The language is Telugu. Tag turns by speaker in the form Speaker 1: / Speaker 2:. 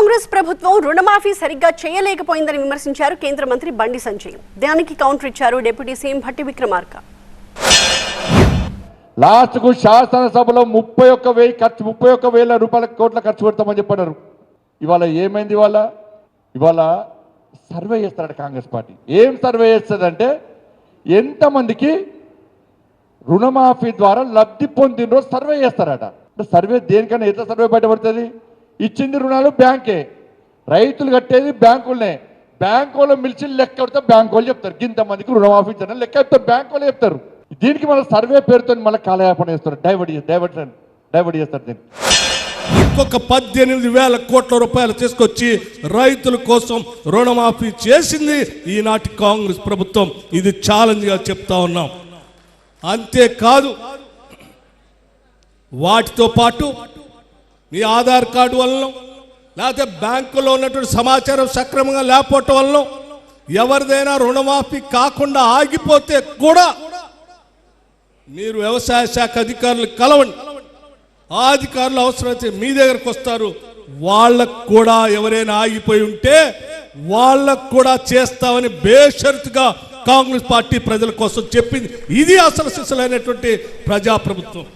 Speaker 1: కాంగ్రెస్ ప్రభుత్వం రుణమాఫీ సరిగ్గా చేయలేకపోయిందని విమర్శించారు కేంద్ర మంత్రి బండి సంజయ్. దానికి కౌంటర్ ఇచ్చారు deputy CM Bhatti Vikramarka.
Speaker 2: Last కు శాసనసభలో 31,000 రూపాయల కోట్ల ఖర్చు పెడతామని చెప్పారు. ఇవాళ ఏమైంది? ఇవాళ సర్వే చేస్తారట కాంగ్రెస్ పార్టీ. ఏం సర్వే చేస్తుందంటే ఎంతమందికి రుణమాఫీ ద్వారా లబ్ధి పొందినో సర్వే చేస్తారట. సర్వే దేనికన్నా ఎట్లా సర్వే బయటపడుతుంది? ఇచ్చింది రుణాలు బ్యాంకే, రైతులు కట్టేది బ్యాంకులనే. బ్యాంకు వాళ్ళు మిలిచి లెక్క పెడితే బ్యాంకు వాళ్ళు చెప్తారు ఇంతమందికి రుణమాఫీ ఇచ్చారని లెక్క చెప్తారు, బ్యాంకు వాళ్ళు చెప్తారు. దీనికి మన సర్వే పేరుతో మళ్ళీ కాలయాపన చేస్తారు, డైవర్ట్ చేస్తారు. దీనికి
Speaker 3: ఇంకొక 18,000 కోట్ల రూపాయలు తీసుకొచ్చి రైతుల కోసం రుణమాఫీ చేసింది ఈనాటి కాంగ్రెస్ ప్రభుత్వం. ఇది ఛాలెంజ్గా చెప్తా ఉన్నాం. అంతేకాదు, వాటితో పాటు మీ ఆధార్ కార్డు వలన లేకపోతే బ్యాంకులో ఉన్నటువంటి సమాచారం సక్రమంగా లేకపోవటం వలన ఎవరిదైనా రుణమాఫీ కాకుండా ఆగిపోతే కూడా మీరు వ్యవసాయ శాఖ అధికారులు కలవండి. ఆ అధికారులు అవసరమైతే మీ దగ్గరకు వస్తారు. వాళ్ళకు కూడా ఎవరైనా ఆగిపోయి ఉంటే వాళ్ళకు కూడా చేస్తామని బేషరతుగా కాంగ్రెస్ పార్టీ ప్రజల కోసం చెప్పింది. ఇది అసలు సిసలైనటువంటి ప్రజాప్రభుత్వం.